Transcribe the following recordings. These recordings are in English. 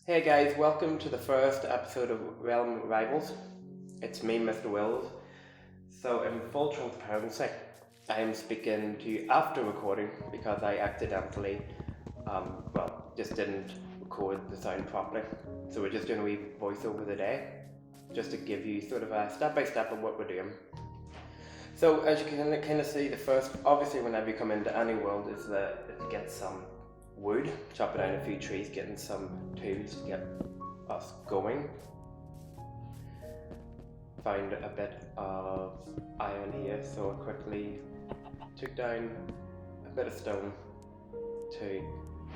Hey guys, welcome to the first episode of Realm Rivals. It's me, Mr. Wills. So, in full transparency, I am speaking to you after recording because I accidentally, just didn't record the sound properly. So, we're just doing a wee voiceover today, just to give you sort of a step by step of what we're doing. So, as you can kind of see, the first, obviously, whenever you come into any world, is to get some wood, chop down a few trees, getting some tools to get us going. Found a bit of iron here, so I quickly took down a bit of stone to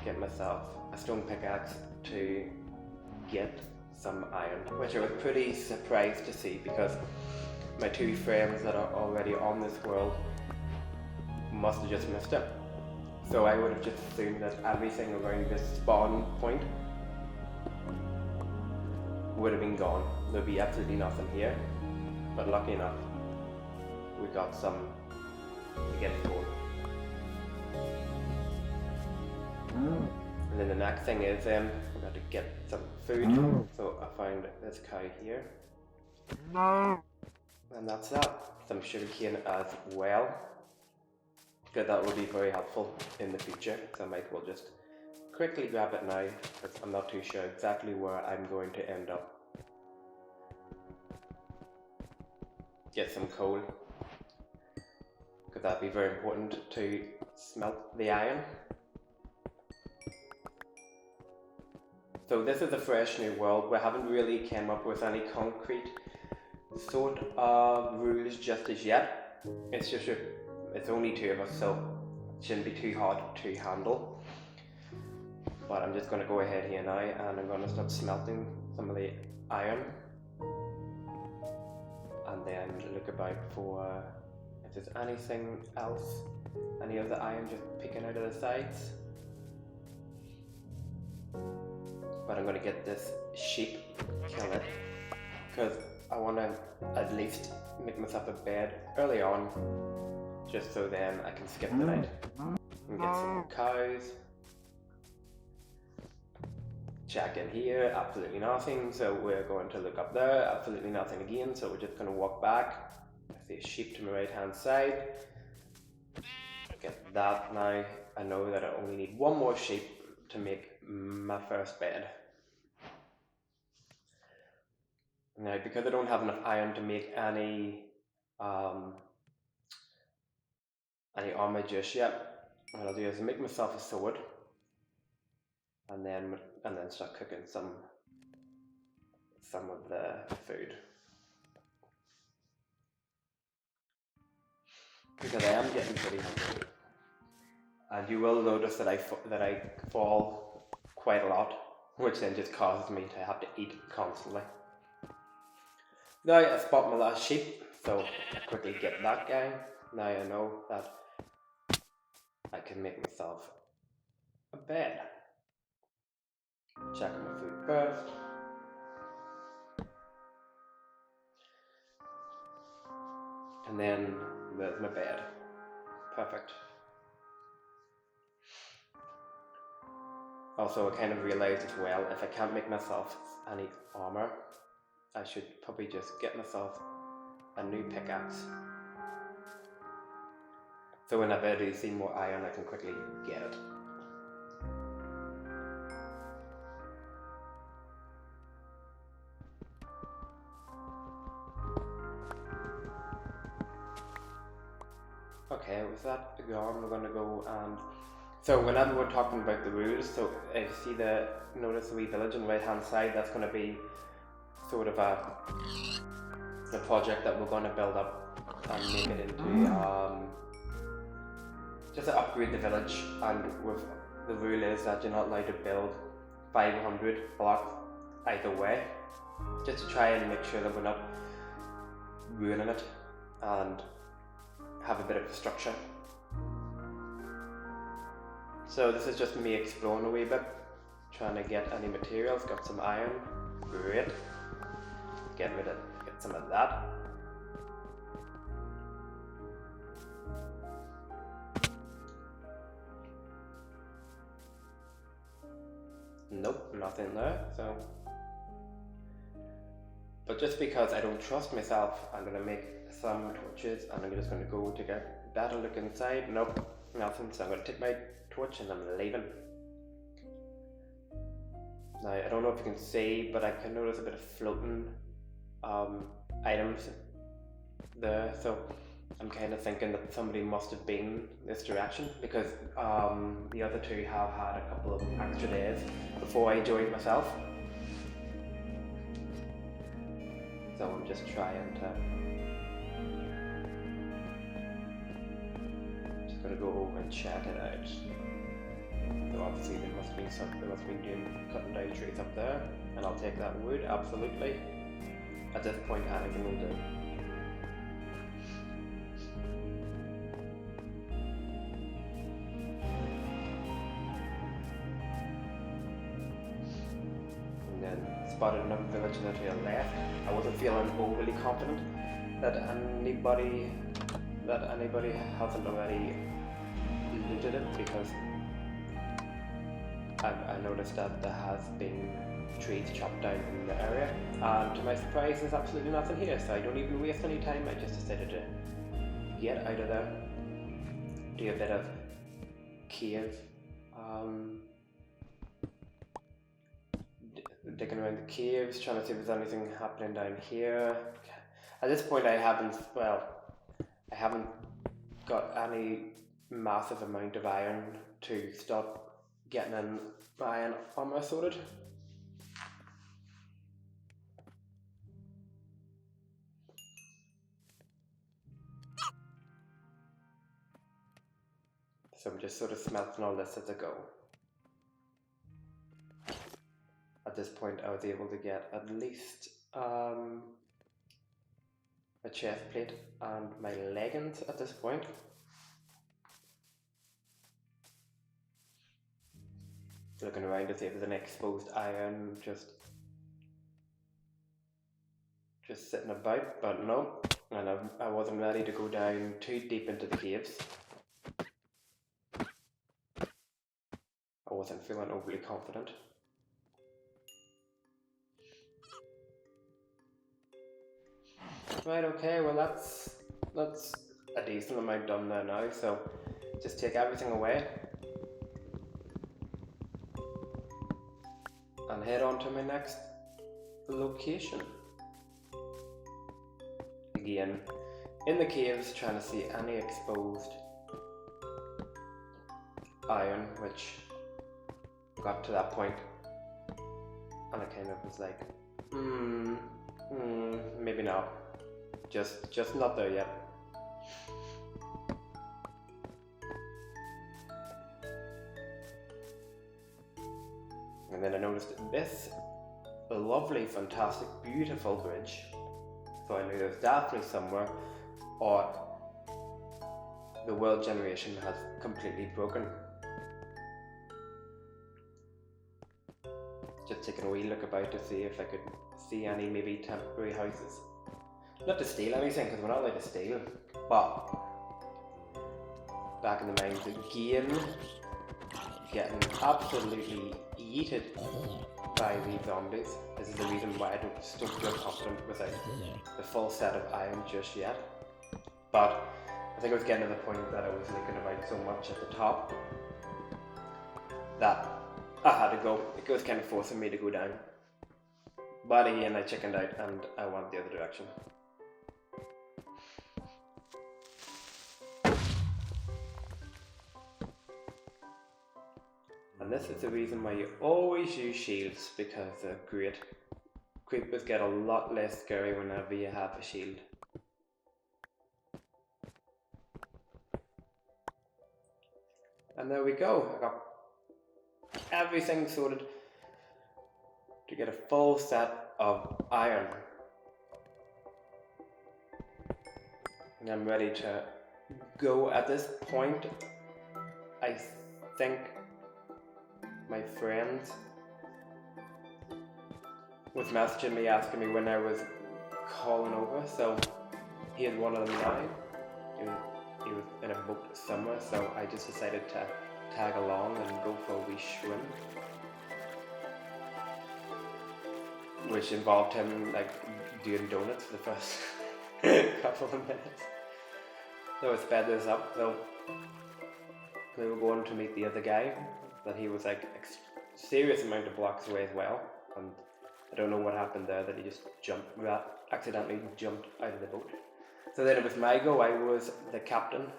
get myself a stone pickaxe to get some iron, which I was pretty surprised to see because my two friends that are already on this world must have just missed it. So I would have just assumed that everything around this spawn point would have been gone. There'd be absolutely nothing here. But lucky enough, we got some to get it going. And then the next thing is we got to get some food. So I found this cow here. And that's that. Some sugarcane as well. Because that will be very helpful in the future. So I might as well just quickly grab it now because I'm not too sure exactly where I'm going to end up. Get some coal because that'd be very important to smelt the iron. So this is a fresh new world. We haven't really came up with any concrete sort of rules just as yet. It's only two of us, so it shouldn't be too hard to handle. But I'm just going to go ahead here now and I'm going to start smelting some of the iron. And then look about for if there's anything else, any of the iron just picking out of the sides. But I'm going to get this sheep, kill it, because I want to at least make myself a bed early on, just so then I can skip the night and get some more cows. Check in here, absolutely nothing, so we're going to look up there, absolutely nothing again, so we're just going to walk back. I see a sheep to my right hand side. Get that now. I know that I only need one more sheep to make my first bed. Now, because I don't have enough iron to make any armor just yet, what I'll do is make myself a sword and then start cooking some of the food. Because I am getting pretty hungry. And you will notice that I fall quite a lot, which then just causes me to have to eat constantly. Now I spot my last sheep, so I quickly get that guy. Now I know that I can make myself a bed. Check my food first. And then there's my bed. Perfect. Also, I kind of realized as well, if I can't make myself any armor, I should probably just get myself a new pickaxe. So whenever I do see more iron, I can quickly get it. Okay, with that gone, we're gonna go and so whenever we're talking about the rules, so if you see notice the wee village on the right hand side, that's gonna be sort of a project that we're gonna build up and make it into just to upgrade the village. And with the rule is that you're not allowed to build 500 blocks either way, just to try and make sure that we're not ruining it and have a bit of a structure. So this is just me exploring a wee bit, trying to get any materials. Got some iron, great. Get some of that. Nope, nothing there, so. But just because I don't trust myself, I'm gonna make some torches and I'm just gonna go to get a better look inside. Nope, nothing, so I'm gonna take my torch and I'm leaving. Now, I don't know if you can see, but I can notice a bit of floating items there, so I'm kind of thinking that somebody must have been this direction, because the other two have had a couple of extra days before I joined myself. So I'm just trying to, just gonna go over and check it out. So obviously there must be doing cutting down trees up there, and I'll take that wood, absolutely. At this point anything will do. And then spotted another village there to the left. I wasn't feeling overly confident that anybody hasn't already looted it, because I noticed that there has been trees chopped down in the area, and to my surprise there's absolutely nothing here, so I don't even waste any time. I just decided to get out of there, do a bit of cave digging around the caves, trying to see if there's anything happening down here. At this point I haven't got any massive amount of iron to start getting an iron armor sorted. So I'm just sort of smelting all this as I go. At this point I was able to get at least a chest plate and my leggings at this point. Looking around to see if there's any exposed iron just sitting about, but no, and I wasn't ready to go down too deep into the caves. I wasn't feeling overly confident. Right, okay, well that's a decent amount done there now, so just take everything away and head on to my next location. Again, in the caves, trying to see any exposed iron, which got to that point and I kind of was like, maybe not. Just not there yet. And then I noticed this lovely, fantastic, beautiful bridge. So I knew there's definitely somewhere, or the world generation has completely broken. Just taking a wee look about to see if I could see any maybe temporary houses. Not to steal anything, because we're not allowed to steal, but back in the mines again, getting absolutely yeeted by these zombies. This is the reason why I don't feel confident without the full set of iron just yet. But I think I was getting to the point that I was looking about so much at the top that I had to go. It was kind of forcing me to go down. But again, I chickened out and I went the other direction. And this is the reason why you always use shields, because they're great. Creepers get a lot less scary whenever you have a shield. And there we go. I got everything sorted to get a full set of iron. And I'm ready to go. At this point, I think my friend was messaging me asking me when I was calling over, so he is one of them now. He was in a boat somewhere, so I just decided to tag along and go for a wee swim. which involved him like doing donuts for the first couple of minutes. So we sped this up. So we were going to meet the other guy, but he was like serious amount of blocks away as well, and I don't know what happened there, that he just accidentally jumped out of the boat. So then it was my go. I was the captain.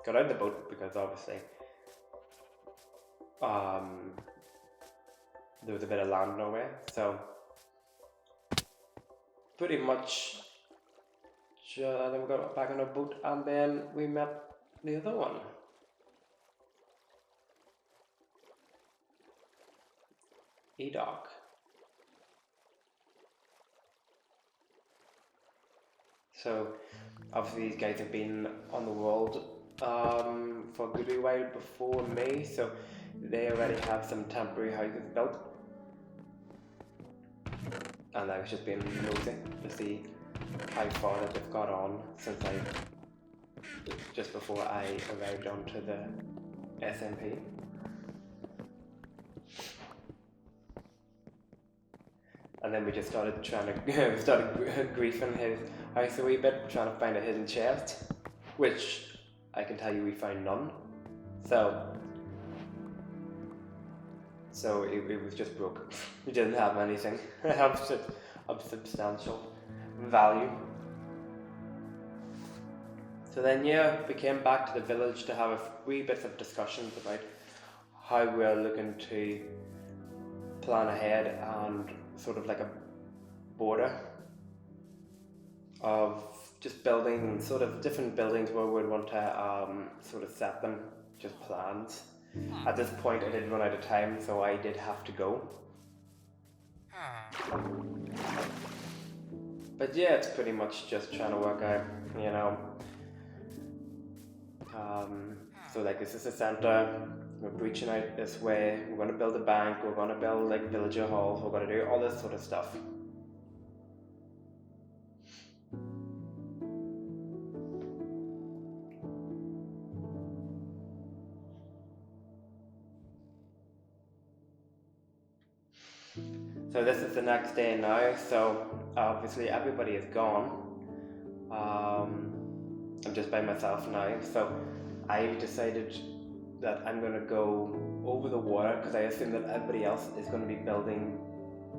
Got out of the boat because obviously there was a bit of land in our way. So pretty much then we got back on our boat, and then we met the other one. E-Doc. So obviously these guys have been on the world for a good while before me, so they already have some temporary houses built, and I was just being nosy to see how far that they've got on since just before I arrived onto the SMP. And then we just started griefing his house a wee bit, trying to find a hidden chest, which I can tell you we found none. So it was just broke. We didn't have anything of substantial value. So then we came back to the village to have a wee bit of discussions about how we're looking to plan ahead and sort of like a border of just building sort of different buildings where we'd want to sort of set them, just plans. At this point I did run out of time, so I did have to go. But yeah, it's pretty much just trying to work out, you know, so like this is the center, we're breaching out this way, we're going to build a bank, we're going to build like villager halls, we're going to do all this sort of stuff. So this is the next day now, so obviously everybody is gone. I'm just by myself now, so I've decided that I'm going to go over the water because I assume that everybody else is going to be building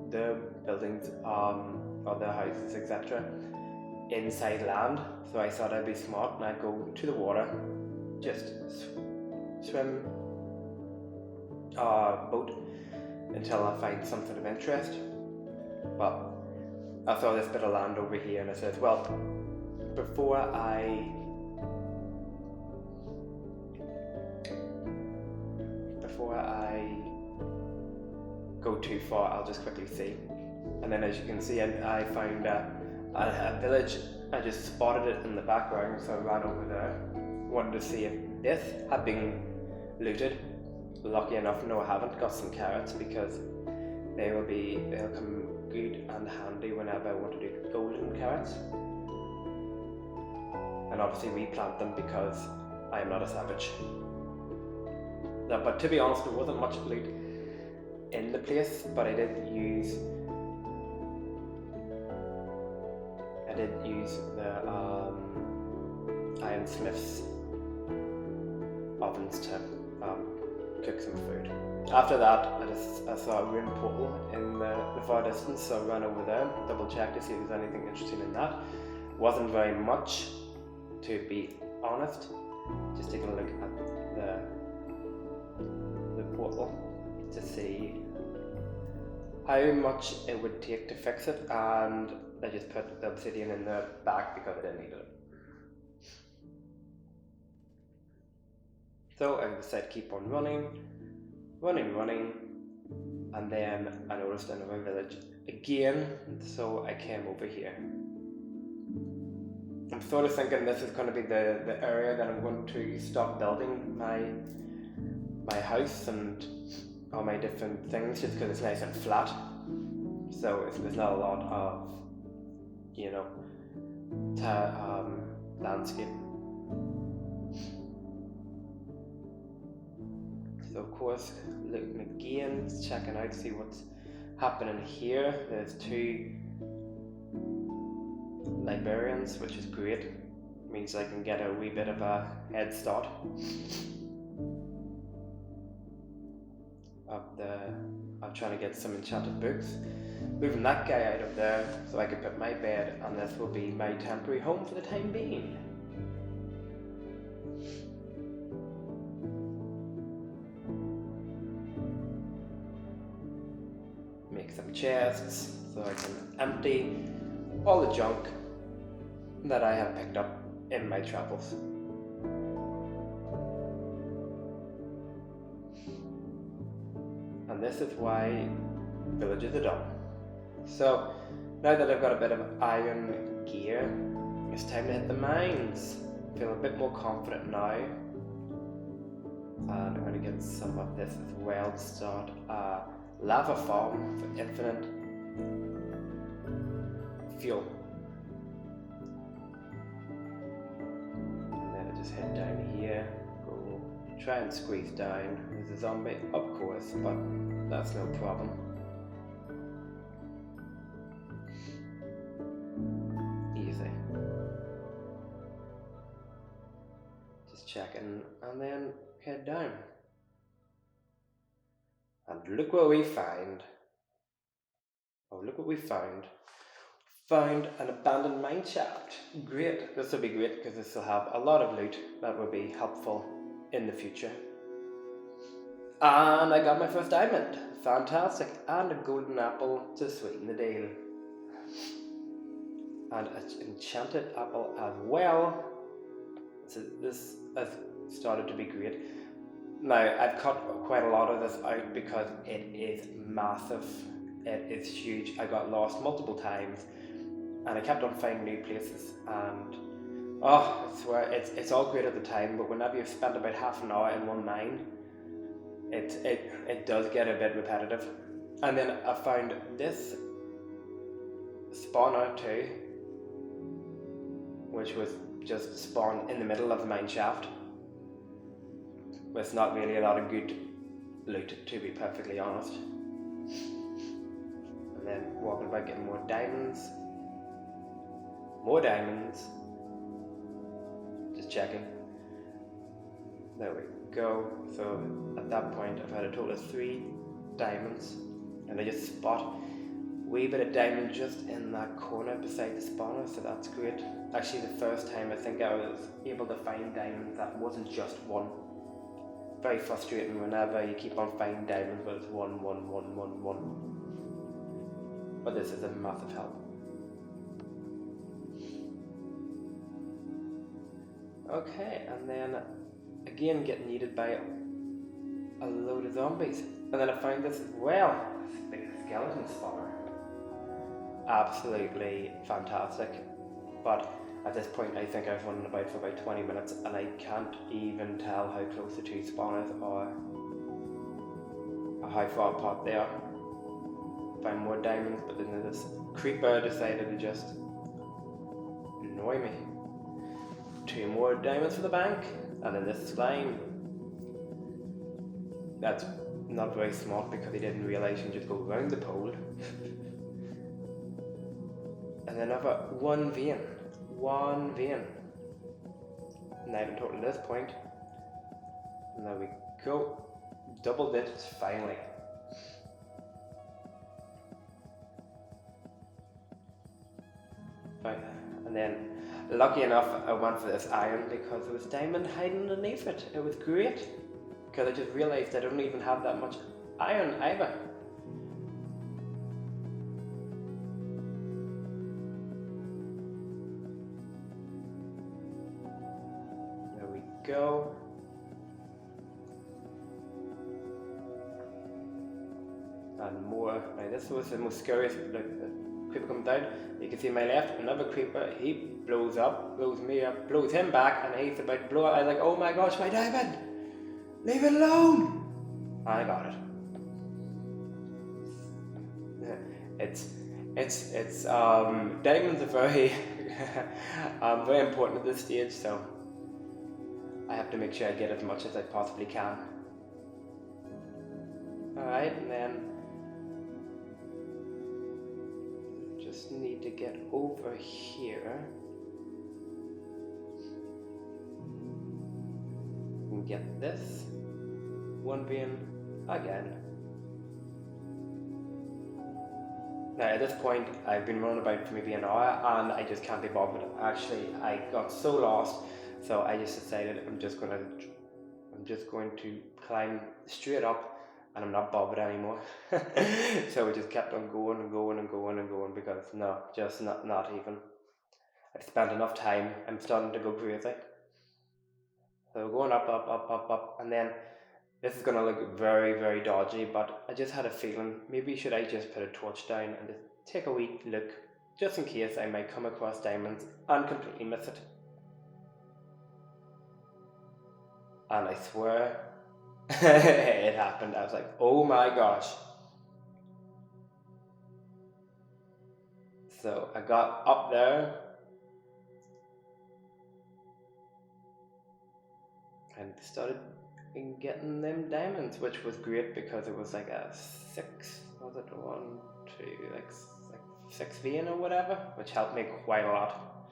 their buildings or their houses, etc. inside land. So I thought I'd be smart and I'd go to the water, just swim boat until I find something of interest. Well, I saw this bit of land over here and I said, well, before I go too far, I'll just quickly see. And then as you can see, I found a village. I just spotted it in the background, so I ran over there, wanted to see if this had been looted. Lucky enough, no I haven't. Got some carrots because they'll come good and handy whenever I want to do golden carrots. And obviously we plant them because I am not a savage. But to be honest, there wasn't much loot in the place, but I did use the Ironsmith's ovens to cook some food. After that, I saw a rune portal in the far distance, so I ran over there, double checked to see if there's anything interesting in that. Wasn't very much, to be honest. Just taking a look at the portal to see how much it would take to fix it, and I just put the obsidian in the back because I didn't need it. So I decided to keep on running, and then I noticed another village again, so I came over here. I'm sort of thinking this is going to be the area that I'm going to stop building my house and all my different things, just because it's nice and flat. So there's not a lot of, you know, landscape. So of course, looking again, checking out, see what's happening here. There's 2 librarians, which is great. Means I can get a wee bit of a head start of trying to get some enchanted books. Moving that guy out of there so I can put my bed, and this will be my temporary home for the time being. Make some chests so I can empty all the junk that I have picked up in my travels. And this is why villages are done. So now that I've got a bit of iron gear, it's time to hit the mines. Feel a bit more confident now. And I'm going to get some of this as well to start a lava farm for infinite fuel. And then I just head down here, go try and squeeze down. There's a zombie, of course, but that's no problem. Easy. Just checking and then head down. And look what we find. Oh, look what we found. Found an abandoned mine shaft. Great. This will be great because this will have a lot of loot that will be helpful in the future. And I got my first diamond. Fantastic. And a golden apple to sweeten the deal. And an enchanted apple as well. So this has started to be great. Now, I've cut quite a lot of this out because it is massive. It is huge. I got lost multiple times and I kept on finding new places, and I swear it's all great at the time, but whenever you've spent about half an hour in one mine, it does get a bit repetitive. And then I found this spawner too, which was just spawned in the middle of the mine shaft. With not really a lot of good loot, to be perfectly honest. And then walking about getting more diamonds. More diamonds. Just checking. There we go. So at that point I've had a total of 3 diamonds. And I just spot a wee bit of diamond just in that corner beside the spawner, so that's great. Actually the first time I think I was able to find diamonds that wasn't just one. Very frustrating whenever you keep on finding diamonds but it's one. But this is a massive help. Okay, and then again getting needed by a load of zombies. And then I found this as well. This big skeleton spawner. Absolutely fantastic. But at this point I think I've run about for about 20 minutes and I can't even tell how close the 2 spawners are or how far apart they are. Found more diamonds, but then this creeper decided to just annoy me. 2 more diamonds for the bank, and then this slime. That's not very smart because he didn't realise you can just go around the pole. And then another 1 vein. 1 vein. 9 in total at this point. And there we go. Double digits finally. Right. And then, lucky enough, I went for this iron because there was diamond hiding underneath it. It was great. Because I just realised I don't even have that much iron either. Go. And more. Now this was the most scariest. The creeper comes down. You can see my left, another creeper. He blows up, blows me up, blows him back, and he's about to blow up. I was like, oh my gosh, my diamond! Leave it alone! I got it. Diamonds are very, very important at this stage, so I have to make sure I get as much as I possibly can. Alright, and then just need to get over here and get this one being again. Now at this point I've been running about for maybe an hour and I just can't be bothered. Actually I got so lost, so I just decided I'm just going to climb straight up and I'm not bothered anymore. So we just kept on going and going and going and going because no, just not even. I've spent enough time, I'm starting to go crazy. So we're going up, and then this is gonna look very, very dodgy, but I just had a feeling maybe should I just put a torch down and just take a wee look, just in case I might come across diamonds and completely miss it. And I swear it happened. I was like, oh my gosh. So I got up there and started getting them diamonds, which was great because it was like a 6, was it 1, 2, like 6 vein or whatever, which helped me quite a lot.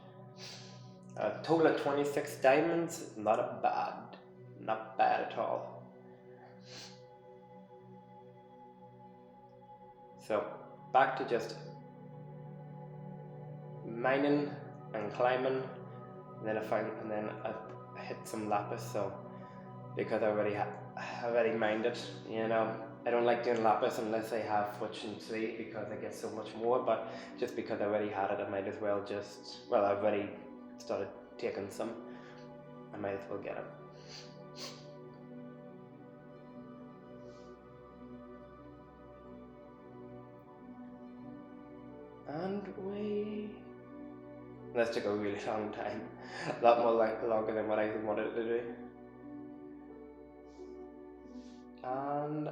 A total of 26 diamonds, not bad at all. So back to just mining and climbing, and then I hit some lapis. So because I already mined it, you know, I don't like doing lapis unless I have fortune 3 because I get so much more. But just because I already had it, I might as well I've already started taking some. I might as well get it. And this took a really long time, a lot more longer than what I wanted to do. And I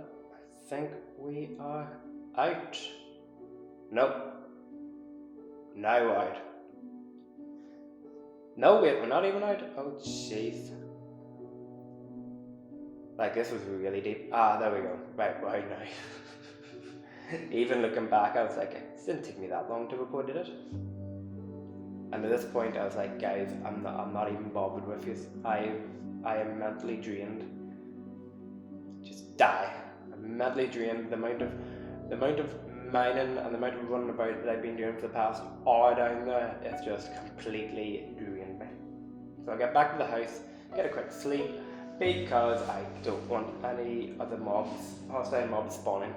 think we are out. Nope. Now we're out. No, wait, we're not even out. Oh, jeez. Like, this was really deep. Ah, there we go. Right, we're out now. Even looking back, I was like, it didn't take me that long to record, did it? And at this point, I was like, guys, I'm not even bothered with you. I am mentally drained. Just die. I'm mentally drained. The amount of mining and the amount of running about that I've been doing for the past hour down there, it's just completely ruined me. So I get back to the house, get a quick sleep, because I don't want any other hostile mobs spawning.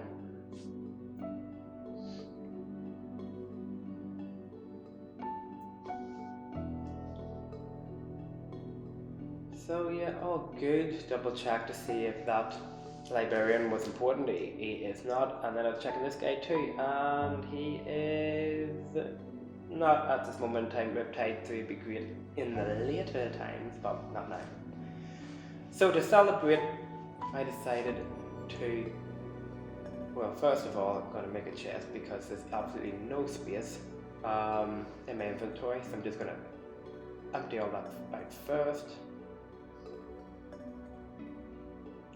So yeah, all good. Double check to see if that librarian was important. He is not. And then I was checking this guy too, and he is not at this moment in time. Riptide 3 would be great in the later times, but not now. So to celebrate, I decided to, well, first of all, I'm going to make a chest because there's absolutely no space in my inventory, so I'm just going to empty all that out first.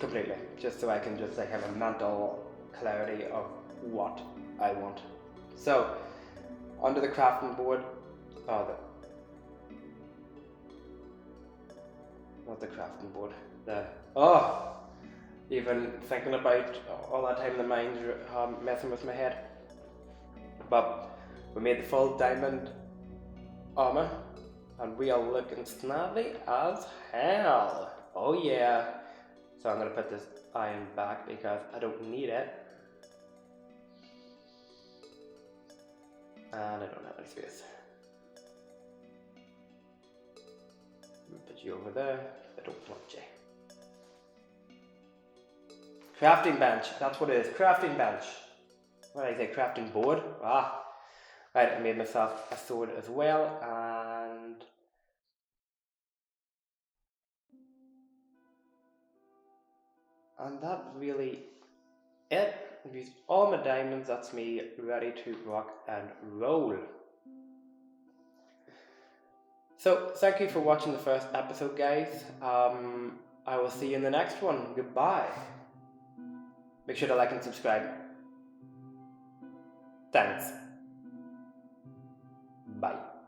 Completely, just so I can just like have a mental clarity of what I want. So, onto the crafting board, not the crafting board, even thinking about all that time the mines messing with my head. But we made the full diamond armor, and we are looking snazzy as hell. Oh yeah. So I'm going to put this iron back because I don't need it. And I don't have any space. Put you over there. I don't want you. Crafting bench. That's what it is. Crafting bench. What did I say? Crafting board? Ah. Right, I made myself a sword as well. And that's really it. I've used all my diamonds. That's me ready to rock and roll. So thank you for watching the first episode, guys. I will see you in the next one. Goodbye. Make sure to like and subscribe. Thanks. Bye.